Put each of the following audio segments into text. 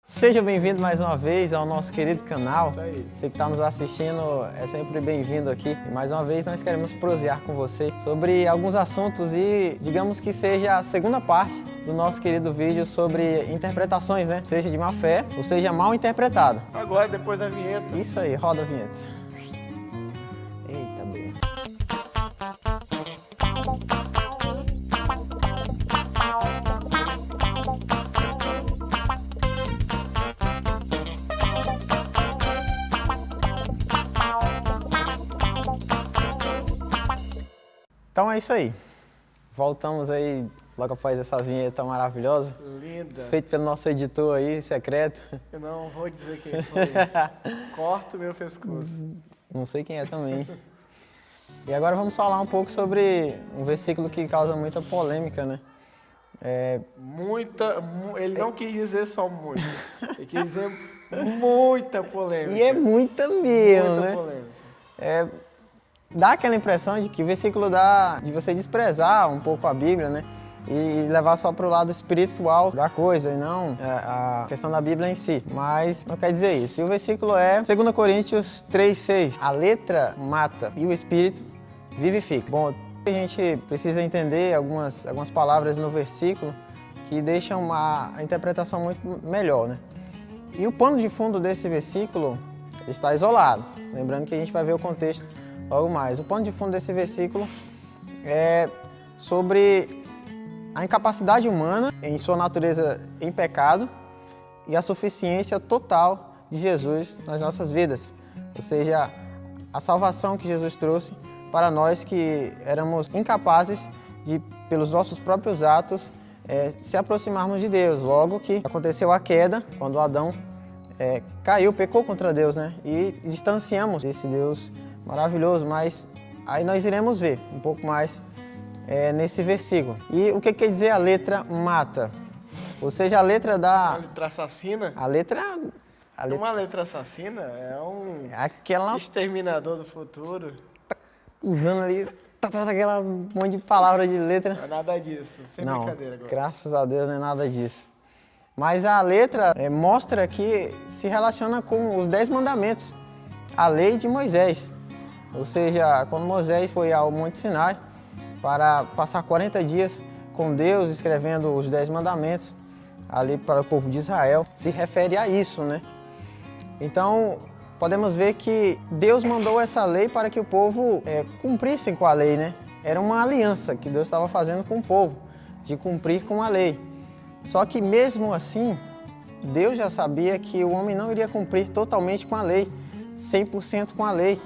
Seja bem-vindo mais uma vez ao nosso querido canal. Você que está nos assistindo é sempre bem-vindo aqui. E mais uma vez nós queremos prosear com você sobre alguns assuntos e digamos que seja a segunda parte do nosso querido vídeo sobre interpretações, né? Seja de má fé ou seja mal interpretado. Agora, depois da vinheta. Isso aí, roda a vinheta. Eita, beleza. Então é isso aí. Voltamos aí logo após essa vinheta maravilhosa. Linda. Feito pelo nosso editor aí, secreto. Eu não vou dizer quem foi. Corta o meu pescoço. Não sei quem é também. E agora vamos falar um pouco sobre um versículo que causa muita polêmica, né? Ele não quis dizer só muito. Ele quis dizer muita polêmica. E é muita mesmo, muita né? polêmica. Dá aquela impressão de que o versículo dá de você desprezar um pouco a Bíblia, né? E levar só para o lado espiritual da coisa e não a questão da Bíblia em si. Mas não quer dizer isso. E o versículo é 2 Coríntios 3,6. A letra mata e o espírito vivifica. Bom, a gente precisa entender algumas palavras no versículo que deixam a interpretação muito melhor, né? E o pano de fundo desse versículo está isolado. Lembrando que a gente vai ver o contexto logo mais. O pano de fundo desse versículo é sobre a incapacidade humana em sua natureza em pecado e a suficiência total de Jesus nas nossas vidas. Ou seja, a salvação que Jesus trouxe para nós que éramos incapazes de, pelos nossos próprios atos, se aproximarmos de Deus. Logo que aconteceu a queda, quando Adão caiu, pecou contra Deus, né? E distanciamos desse Deus maravilhoso, mas aí nós iremos ver um pouco mais nesse versículo. E o que quer dizer a letra mata? Ou seja, a letra da... A letra assassina? A letra... Uma letra assassina é um aquela... exterminador do futuro. Usando ali aquela monte de palavras de letra. Não é nada disso, sem brincadeira agora. Graças a Deus não é nada disso. Mas a letra mostra que se relaciona com os 10 mandamentos, a lei de Moisés. Ou seja, quando Moisés foi ao Monte Sinai para passar 40 dias com Deus, escrevendo os 10 mandamentos ali para o povo de Israel, se refere a isso, né? Então, podemos ver que Deus mandou essa lei para que o povo cumprisse com a lei, né? Era uma aliança que Deus estava fazendo com o povo, de cumprir com a lei. Só que mesmo assim, Deus já sabia que o homem não iria cumprir totalmente com a lei, 100% com a lei.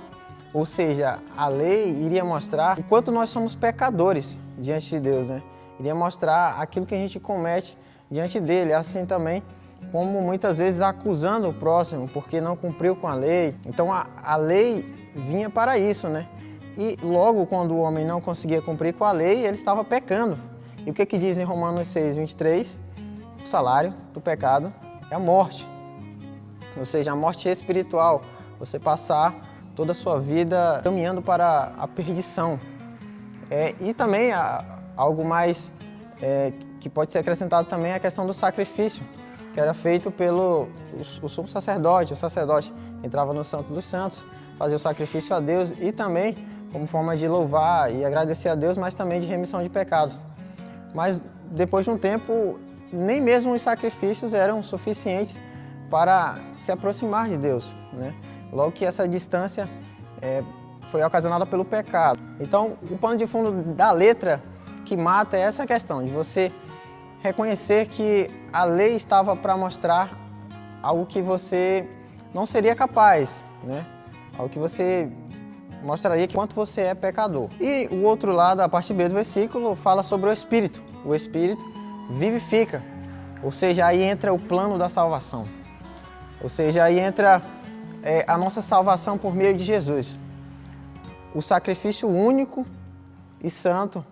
Ou seja, a lei iria mostrar o quanto nós somos pecadores diante de Deus, né? Iria mostrar aquilo que a gente comete diante dele, assim também como muitas vezes acusando o próximo porque não cumpriu com a lei. Então a lei vinha para isso, né? E logo quando o homem não conseguia cumprir com a lei, ele estava pecando. E o que diz em Romanos 6:23? O salário do pecado é a morte. Ou seja, a morte espiritual. Você passar toda a sua vida caminhando para a perdição. E também algo mais que pode ser acrescentado também é a questão do sacrifício, que era feito pelo o sumo sacerdote. O sacerdote entrava no Santo dos Santos, fazia o sacrifício a Deus e também como forma de louvar e agradecer a Deus, mas também de remissão de pecados. Mas depois de um tempo, nem mesmo os sacrifícios eram suficientes para se aproximar de Deus, né? Logo que essa distância foi ocasionada pelo pecado. Então, o pano de fundo da letra que mata é essa questão, de você reconhecer que a lei estava para mostrar algo que você não seria capaz, né? Algo que você mostraria quanto você é pecador. E o outro lado, a parte B do versículo, fala sobre o Espírito. O Espírito vivifica, ou seja, aí entra o plano da salvação. Ou seja, aí entra a nossa salvação por meio de Jesus. O sacrifício único e santo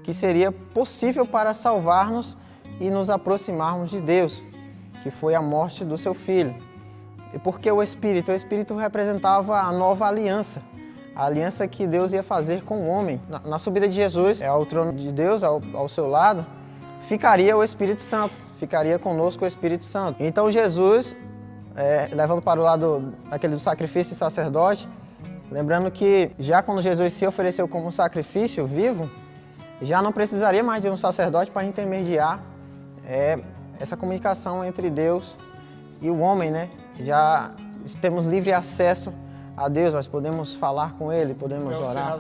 que seria possível para salvar-nos e nos aproximarmos de Deus, que foi a morte do seu Filho. E por que o Espírito? O Espírito representava a nova aliança, a aliança que Deus ia fazer com o homem. Na subida de Jesus ao trono de Deus, ao seu lado, ficaria o Espírito Santo, ficaria conosco o Espírito Santo. Então Jesus, levando para o lado daquele do sacrifício e sacerdote, lembrando que já quando Jesus se ofereceu como um sacrifício vivo, já não precisaria mais de um sacerdote para intermediar essa comunicação entre Deus e o homem, né? Já temos livre acesso a Deus, nós podemos falar com Ele, podemos orar.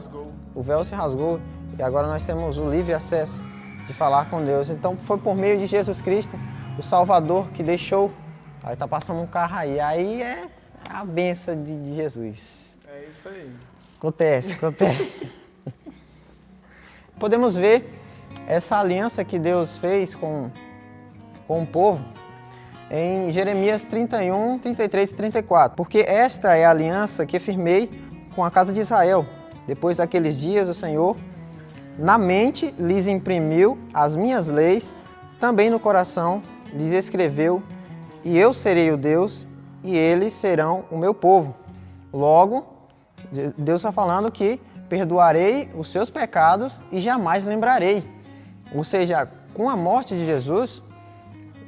O véu se rasgou e agora nós temos o livre acesso de falar com Deus. Então foi por meio de Jesus Cristo, o Salvador, que deixou. Aí tá passando um carro aí é a bênção de Jesus. É isso aí. Acontece. Podemos ver essa aliança que Deus fez com o povo em Jeremias 31, 33 e 34. Porque esta é a aliança que firmei com a casa de Israel. Depois daqueles dias, o Senhor, na mente, lhes imprimiu as minhas leis, também no coração lhes escreveu, e eu serei o Deus, e eles serão o meu povo. Logo, Deus está falando que perdoarei os seus pecados e jamais lembrarei. Ou seja, com a morte de Jesus,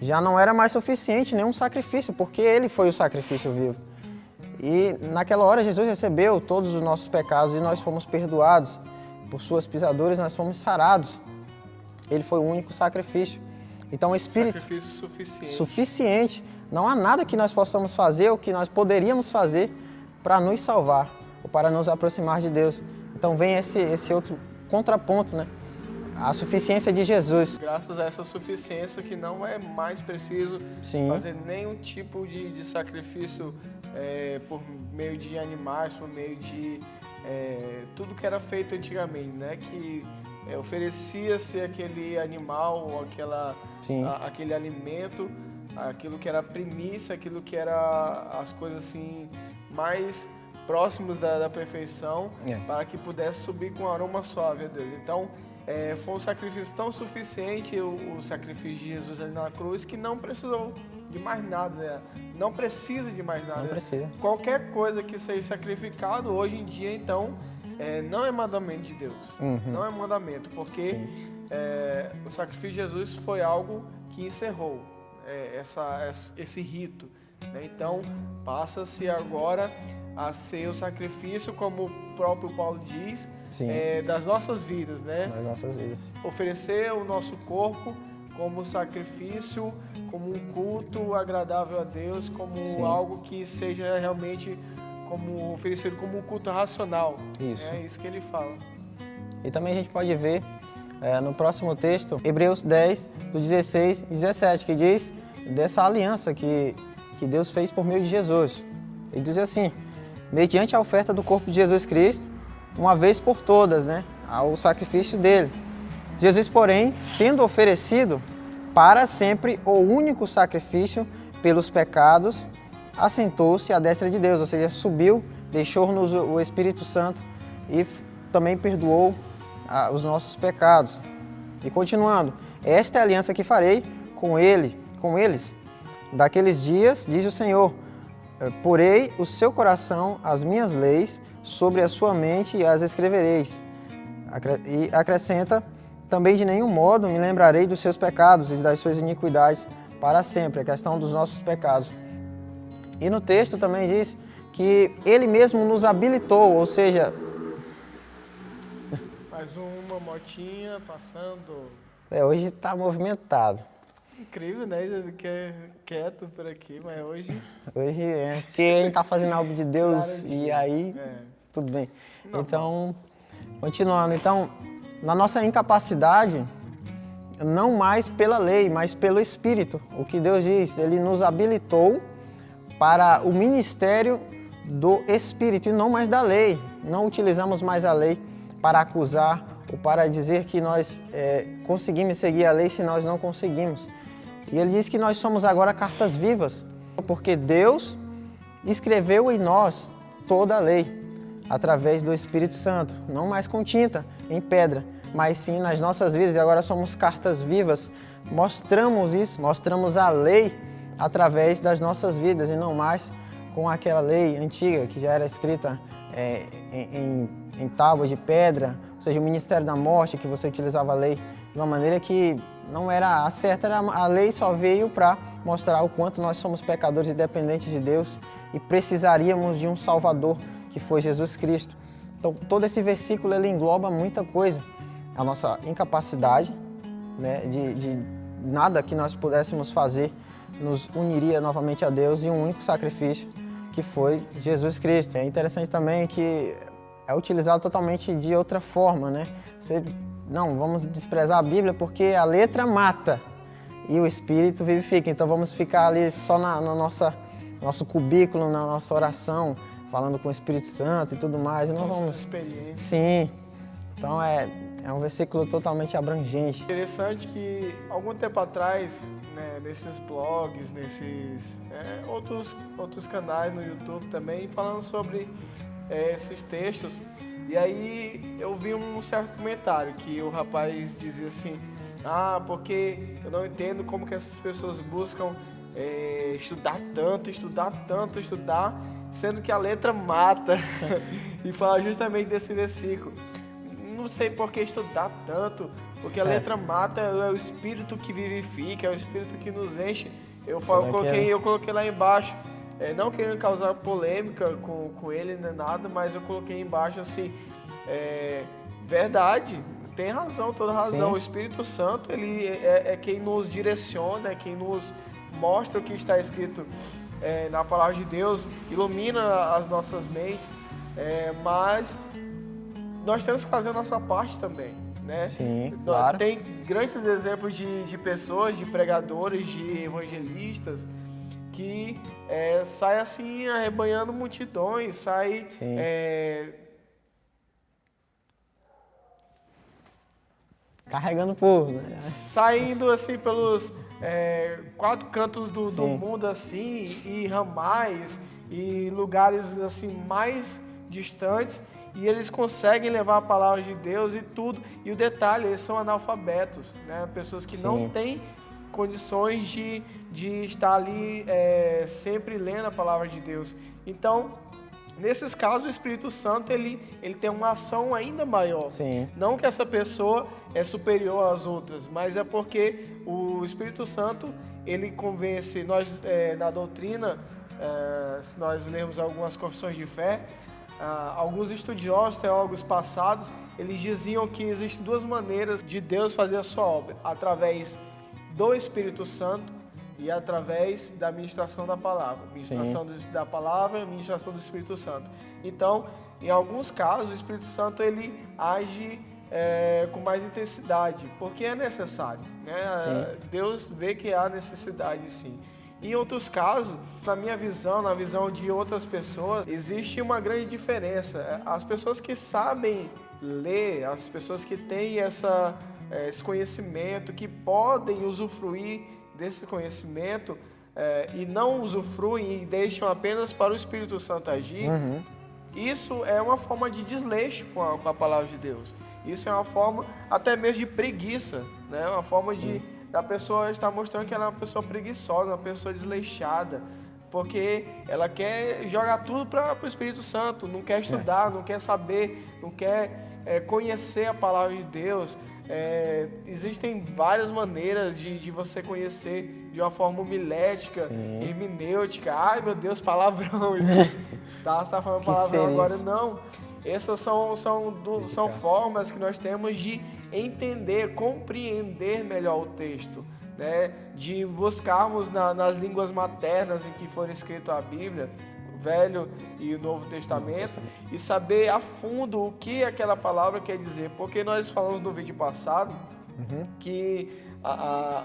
já não era mais suficiente nenhum sacrifício, porque Ele foi o sacrifício vivo. E naquela hora Jesus recebeu todos os nossos pecados e nós fomos perdoados. Por suas pisaduras nós fomos sarados. Ele foi o único sacrifício. Então o Espírito... Sacrifício suficiente. Não há nada que nós possamos fazer ou que nós poderíamos fazer para nos salvar ou para nos aproximar de Deus. Então vem esse outro contraponto, né? A suficiência de Jesus. Graças a essa suficiência que não é mais preciso fazer nenhum tipo de sacrifício por meio de animais, por meio de tudo que era feito antigamente, né? Que oferecia-se aquele animal, aquele alimento, aquilo que era primícia, aquilo que era as coisas assim mais próximos da perfeição, para que pudesse subir com um aroma suave a Deus. Então, foi um sacrifício tão suficiente, o sacrifício de Jesus ali na cruz, que não precisou de mais nada, né? Não precisa de mais nada. Não precisa. Qualquer coisa que seja sacrificado hoje em dia, então, não é mandamento de Deus. Não é mandamento, porque o sacrifício de Jesus foi algo que encerrou esse rito, né? Então, passa-se agora a ser o sacrifício, como o próprio Paulo diz, das nossas vidas, né? Das nossas vidas. Oferecer o nosso corpo como sacrifício, como um culto agradável a Deus, como algo que seja realmente oferecido como um culto racional. Isso. É isso que ele fala. E também a gente pode ver no próximo texto, Hebreus 10, do 16 e 17, que diz dessa aliança que Deus fez por meio de Jesus. Ele diz assim: mediante a oferta do corpo de Jesus Cristo, uma vez por todas, né, ao sacrifício dele. Jesus, porém, tendo oferecido para sempre o único sacrifício pelos pecados, assentou-se à destra de Deus, ou seja, subiu, deixou-nos o Espírito Santo e também perdoou os nossos pecados. E continuando, esta é a aliança que farei com eles, daqueles dias, diz o Senhor, porei o seu coração as minhas leis, sobre a sua mente e as escrevereis. E acrescenta, também de nenhum modo me lembrarei dos seus pecados e das suas iniquidades para sempre, a questão dos nossos pecados. E no texto também diz que Ele mesmo nos habilitou, ou seja... Mais uma motinha passando. Hoje está movimentado. Incrível, né? Que é quieto por aqui, mas hoje... Hoje quem está fazendo algo de Deus e aí tudo bem. Não, então, continuando. Então, na nossa incapacidade, não mais pela lei, mas pelo Espírito. O que Deus diz, Ele nos habilitou para o ministério do Espírito e não mais da lei. Não utilizamos mais a lei para acusar ou para dizer que nós conseguimos seguir a lei se nós não conseguimos. E Ele diz que nós somos agora cartas vivas, porque Deus escreveu em nós toda a lei, através do Espírito Santo, não mais com tinta, em pedra, mas sim nas nossas vidas. E agora somos cartas vivas, mostramos isso, mostramos a lei através das nossas vidas e não mais com aquela lei antiga que já era escrita em tábuas de pedra, ou seja, o ministério da morte, que você utilizava a lei de uma maneira que não era a certa, a lei só veio para mostrar o quanto nós somos pecadores e dependentes de Deus e precisaríamos de um Salvador, que foi Jesus Cristo. Então, todo esse versículo ele engloba muita coisa. A nossa incapacidade, né, de nada que nós pudéssemos fazer nos uniria novamente a Deus e um único sacrifício, que foi Jesus Cristo. É interessante também que é utilizado totalmente de outra forma, né? Não, vamos desprezar a Bíblia porque a letra mata e o Espírito vivifica. Então vamos ficar ali só no nosso cubículo, na nossa oração, falando com o Espírito Santo e tudo mais. E não vamos. Experiência. Sim. Então é um versículo totalmente abrangente. Interessante que algum tempo atrás, né, nesses blogs, nesses outros canais no YouTube também, falando sobre esses textos, e aí eu vi um certo comentário que o rapaz dizia assim: porque eu não entendo como que essas pessoas buscam estudar tanto, sendo que a letra mata. E fala justamente desse versículo. Não sei por que estudar tanto, porque a letra mata, é o Espírito que vivifica, é o Espírito que nos enche. Eu coloquei lá embaixo, não querendo causar polêmica com ele, nem nada, mas eu coloquei embaixo assim, verdade, tem razão, toda razão. Sim. O Espírito Santo, ele é quem nos direciona, é quem nos mostra o que está escrito na Palavra de Deus, ilumina as nossas mentes, mas nós temos que fazer a nossa parte também, né? Sim, claro. Tem grandes exemplos de pessoas, de pregadores, de evangelistas, que sai assim arrebanhando multidões, sai carregando o povo, né? Saindo assim pelos 4 cantos do mundo assim, e ramais e lugares assim mais distantes, e eles conseguem levar a palavra de Deus e tudo. E o detalhe, eles são analfabetos, né? Pessoas que não têm condições de estar ali sempre lendo a palavra de Deus. Então, nesses casos, o Espírito Santo ele tem uma ação ainda maior. Sim. Não que essa pessoa é superior às outras, mas é porque o Espírito Santo ele convence. Nós, na doutrina, se nós lermos algumas confissões de fé, alguns estudiosos, teólogos passados, eles diziam que existem 2 maneiras de Deus fazer a sua obra: através do Espírito Santo e através da ministração da palavra. Ministração da palavra e ministração do Espírito Santo. Então, em alguns casos, o Espírito Santo ele age com mais intensidade, porque é necessário, né? Deus vê que há necessidade, sim. Em outros casos, na minha visão, na visão de outras pessoas, existe uma grande diferença. As pessoas que sabem ler, as pessoas que têm esse conhecimento, que podem usufruir desse conhecimento e não usufruem e deixam apenas para o Espírito Santo agir, isso é uma forma de desleixo com a palavra de Deus. Isso é uma forma até mesmo de preguiça, né? Uma forma da pessoa estar mostrando que ela é uma pessoa preguiçosa, uma pessoa desleixada, porque ela quer jogar tudo para o Espírito Santo, não quer estudar, não quer saber, não quer conhecer a palavra de Deus. Existem várias maneiras de você conhecer de uma forma homilética, hermenêutica. Ai, meu Deus, palavrão. Você está falando palavrão agora? Não. Essas são formas que nós temos de entender, compreender melhor o texto, né? De buscarmos nas línguas maternas em que for escrito a Bíblia, o Velho e o Novo Testamento, e saber a fundo o que aquela palavra quer dizer. Porque nós falamos no vídeo passado que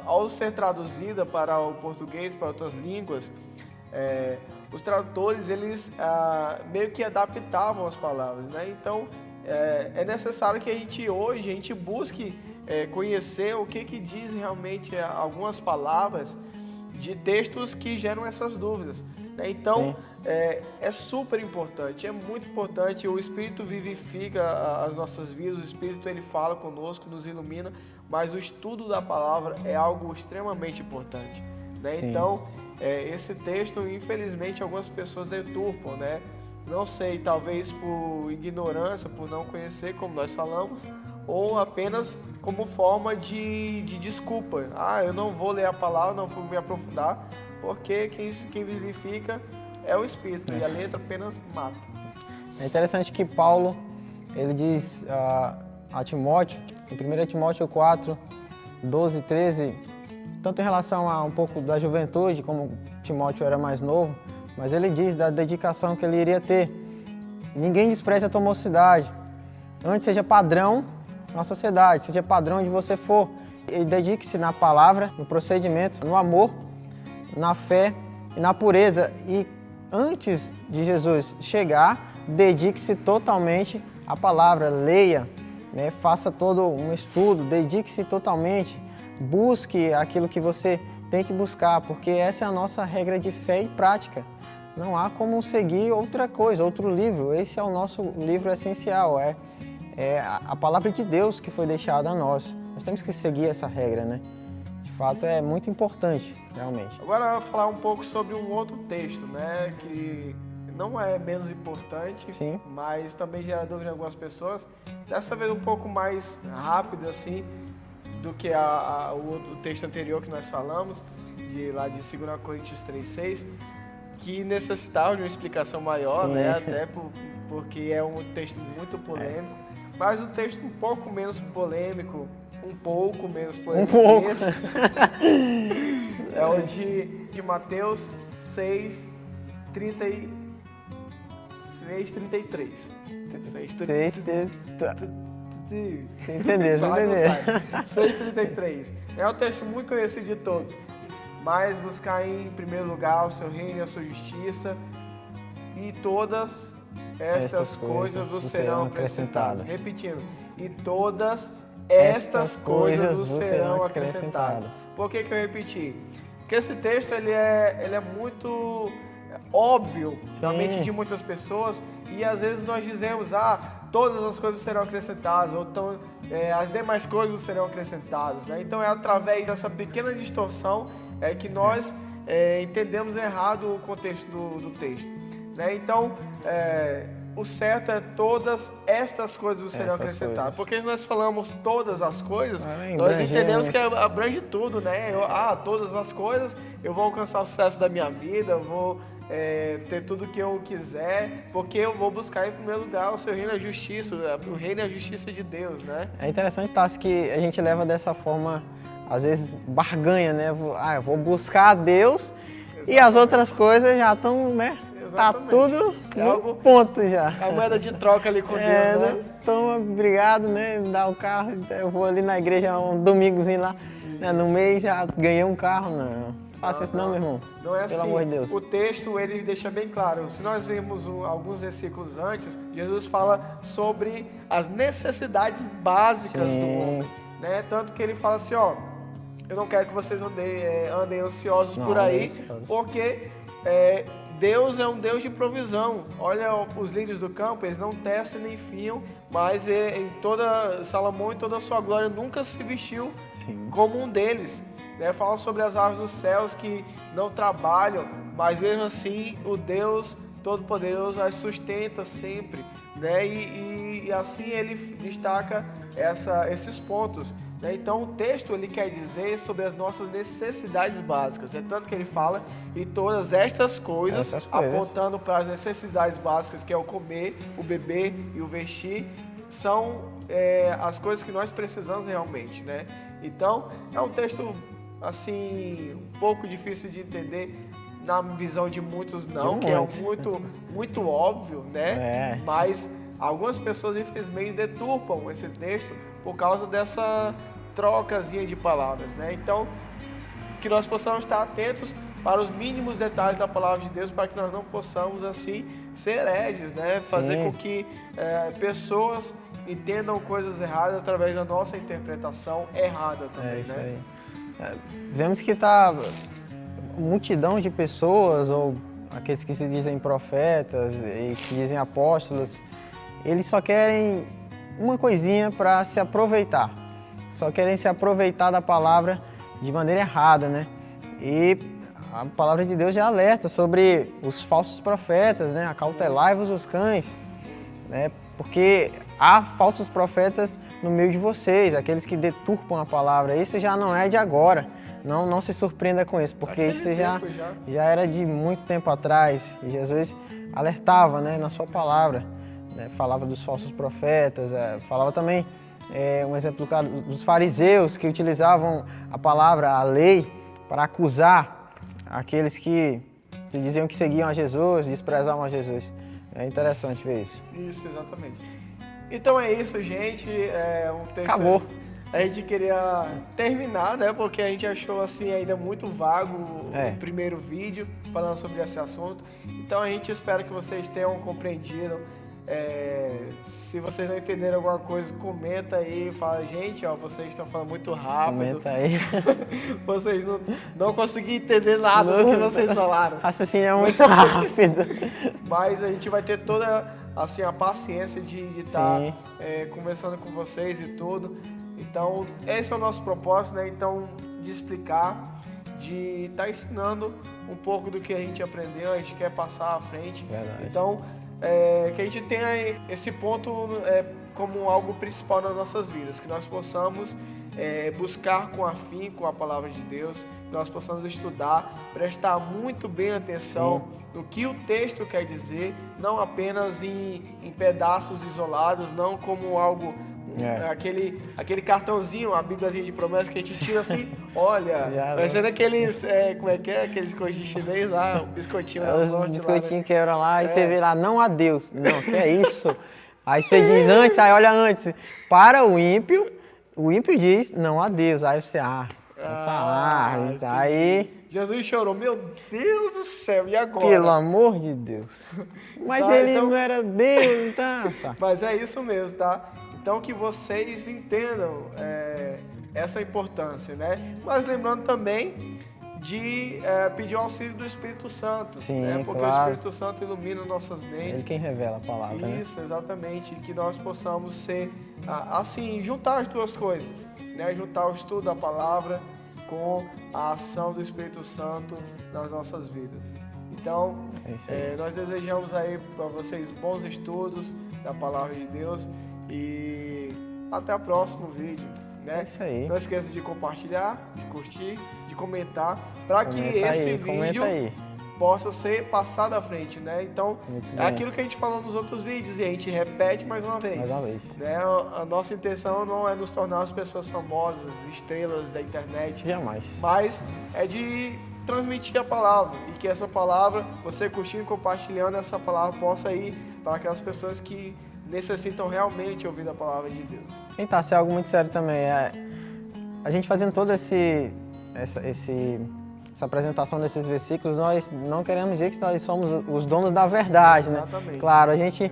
ao ser traduzida para o português, para outras línguas, os tradutores eles meio que adaptavam as palavras, né? Então é necessário que a gente busque conhecer o que diz realmente algumas palavras de textos que geram essas dúvidas, né? Então é super importante, é muito importante. O Espírito vivifica as nossas vidas, o Espírito ele fala conosco, nos ilumina, mas o estudo da palavra é algo extremamente importante, né? Então esse texto, infelizmente, algumas pessoas deturpam, né? Não sei, talvez por ignorância, por não conhecer, como nós falamos, ou apenas como forma de desculpa. Eu não vou ler a palavra, não vou me aprofundar, porque quem vivifica é o Espírito, e a letra apenas mata. É interessante que Paulo, ele diz a Timóteo, em 1 Timóteo 4, 12 e 13, tanto em relação a um pouco da juventude, como Timóteo era mais novo, mas ele diz da dedicação que ele iria ter. Ninguém despreze a tua mocidade. Antes seja padrão na sociedade, seja padrão onde você for. E dedique-se na palavra, no procedimento, no amor, na fé e na pureza. E antes de Jesus chegar, dedique-se totalmente à palavra, leia, né? Faça todo um estudo, dedique-se totalmente, busque aquilo que você tem que buscar, porque essa é a nossa regra de fé e prática. Não há como seguir outra coisa, outro livro. Esse é o nosso livro essencial, é a palavra de Deus que foi deixada a nós. Nós temos que seguir essa regra, né? De fato, é muito importante, realmente. Agora eu vou falar um pouco sobre um outro texto, né? Que não é menos importante, sim, mas também gera dúvida em algumas pessoas. Dessa vez um pouco mais rápido, assim, do que o texto anterior que nós falamos, lá de 2 Coríntios 3,6, que necessitava de uma explicação maior, né? Até porque é um texto muito polêmico, mas um texto um pouco menos polêmico, é o de Mateus 6:33. 6:33. É um texto muito conhecido de todos. Mas buscar em primeiro lugar o seu reino e a sua justiça, e todas estas coisas vos serão acrescentadas. Repetindo, e todas estas coisas vos serão acrescentadas. Por que eu repeti? Porque esse texto ele é muito óbvio na mente de muitas pessoas, e às vezes nós dizemos, todas as coisas serão acrescentadas, ou então as demais coisas serão acrescentadas, né? Então é através dessa pequena distorção que nós entendemos errado o contexto do texto, né? Então o certo é todas estas coisas serão acrescentadas. Porque nós falamos todas as coisas, nós entendemos que abrange tudo, né? Todas as coisas, eu vou alcançar o sucesso da minha vida, eu vou ter tudo o que eu quiser, porque eu vou buscar em primeiro lugar o seu reino e a justiça, o reino e a justiça de Deus, né? É interessante, Tassi, que a gente leva dessa forma, às vezes, barganha, né? Eu vou buscar a Deus. Exatamente. E as outras coisas já estão, né? Exatamente. Tá tudo no ponto já. A moeda de troca ali com Deus, né? Então, obrigado, né? Me dá o carro, eu vou ali na igreja um domingozinho lá, né? No mês já ganhei um carro, não. Faça isso não, meu irmão. Não é pelo assim. Amor de Deus. O texto, ele deixa bem claro. Se nós vemos alguns versículos antes, Jesus fala sobre as necessidades básicas do homem, né? Tanto que ele fala assim, eu não quero que vocês andem ansiosos por aí, porque Deus é um Deus de provisão. Olha os lírios do campo, eles não tecem nem fiam, mas Salomão, em toda a sua glória, nunca se vestiu como um deles. Fala sobre as aves dos céus que não trabalham, mas mesmo assim o Deus Todo-Poderoso as sustenta sempre, né? E assim ele destaca esses pontos, né? Então o texto ele quer dizer sobre as nossas necessidades básicas, tanto que ele fala e todas estas coisas, apontando para as necessidades básicas, que é o comer, o beber e o vestir, são as coisas que nós precisamos realmente, né? Então é um texto assim, um pouco difícil de entender na visão de muitos que é muito óbvio, né? Mas algumas pessoas infelizmente deturpam esse texto por causa dessa trocazinha de palavras, né? Então, que nós possamos estar atentos para os mínimos detalhes da palavra de Deus, para que nós não possamos assim ser hereges, né? Fazer com que pessoas entendam coisas erradas através da nossa interpretação errada também, isso né? Aí. Vemos que está multidão de pessoas, ou aqueles que se dizem profetas e que se dizem apóstolos, eles só querem uma coisinha para se aproveitar. Só querem se aproveitar da palavra de maneira errada, né? E a palavra de Deus já alerta sobre os falsos profetas, né? Acautelai-vos os cães, né? Porque há falsos profetas no meio de vocês, aqueles que deturpam a palavra. Isso já não é de agora. Não se surpreenda com isso, porque isso já era de muito tempo atrás. E Jesus alertava, né, na sua palavra, né, falava dos falsos profetas, falava também, um exemplo dos fariseus que utilizavam a palavra, a lei, para acusar aqueles que diziam que seguiam a Jesus, desprezavam a Jesus. É interessante ver isso. Isso, exatamente. Então é isso, gente. Acabou. A gente queria terminar, né? Porque a gente achou assim ainda muito vago o primeiro vídeo falando sobre esse assunto. Então a gente espera que vocês tenham compreendido. Se vocês não entenderam alguma coisa, comenta aí, fala, gente, ó, vocês estão falando muito rápido. Comenta aí. Vocês não conseguiram entender nada do que vocês falaram. Raciocínio é muito rápido. Mas a gente vai ter toda assim, a paciência de estar conversando com vocês e tudo. Então, esse é o nosso propósito, né? Então, de explicar, de estar ensinando um pouco do que a gente aprendeu, a gente quer passar à frente. Verdade. Então, que a gente tenha esse ponto como algo principal nas nossas vidas, que nós possamos buscar com afinco a palavra de Deus, que nós possamos estudar, prestar muito bem atenção no que o texto quer dizer, não apenas em pedaços isolados, não como algo... Aquele cartãozinho, a bíbliazinha de promessa que a gente tira assim, olha, parecendo aqueles, como é que é, aqueles coisinhos chinês lá, o biscoitinho da sorte. Os biscoitinhos quebram lá e você vê lá, não há Deus. Não, que é isso? Aí você diz antes, aí olha antes, para o ímpio diz, não há Deus. Aí você, aí... Jesus chorou, meu Deus do céu, e agora? Pelo amor de Deus. Mas ele então... não era Deus, tá? Mas é isso mesmo, tá? Então que vocês entendam essa importância, né? Mas lembrando também de pedir o auxílio do Espírito Santo. Sim, né? Porque claro. o Espírito Santo ilumina nossas mentes. Ele quem revela a palavra, Isso, exatamente. Que nós possamos ser, assim, juntar as duas coisas, né? Juntar o estudo da palavra com a ação do Espírito Santo nas nossas vidas. Então, nós desejamos aí para vocês bons estudos da palavra de Deus. E até o próximo vídeo, né? É isso aí. Não esqueça de compartilhar, de curtir, de comentar, para que esse vídeo possa ser passado à frente, né? Então, aquilo que a gente falou nos outros vídeos e a gente repete mais uma vez. Mais uma vez. Né? A nossa intenção não é nos tornar as pessoas famosas, estrelas da internet. Jamais. Mas é de transmitir a palavra e que essa palavra, você curtindo e compartilhando essa palavra, possa ir para aquelas pessoas que necessitam realmente ouvir a palavra de Deus. Então, isso é algo muito sério também. A gente fazendo toda essa apresentação desses versículos, nós não queremos dizer que nós somos os donos da verdade, né? Exatamente. Claro, a gente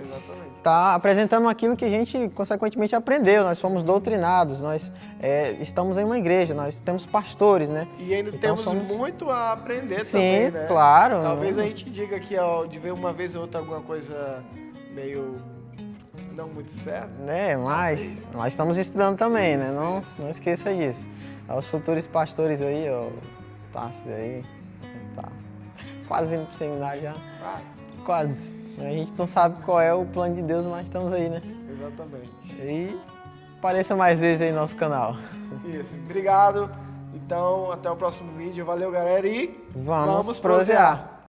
está apresentando aquilo que a gente, consequentemente, aprendeu. Nós fomos doutrinados, nós estamos em uma igreja, nós temos pastores, né? E ainda então, temos muito a aprender Sim, também, né? Claro. Talvez a gente diga que de ver uma vez ou outra alguma coisa meio... não muito certo. Mas nós estamos estudando também, né? Não esqueça disso. Aos futuros pastores aí, ó, Tassi aí, tá quase indo pro seminário já. Quase. A gente não sabe qual é o plano de Deus, mas estamos aí, né? Exatamente. E apareça mais vezes aí no nosso canal. Isso. Obrigado. Então, até o próximo vídeo. Valeu, galera, e vamos prosear.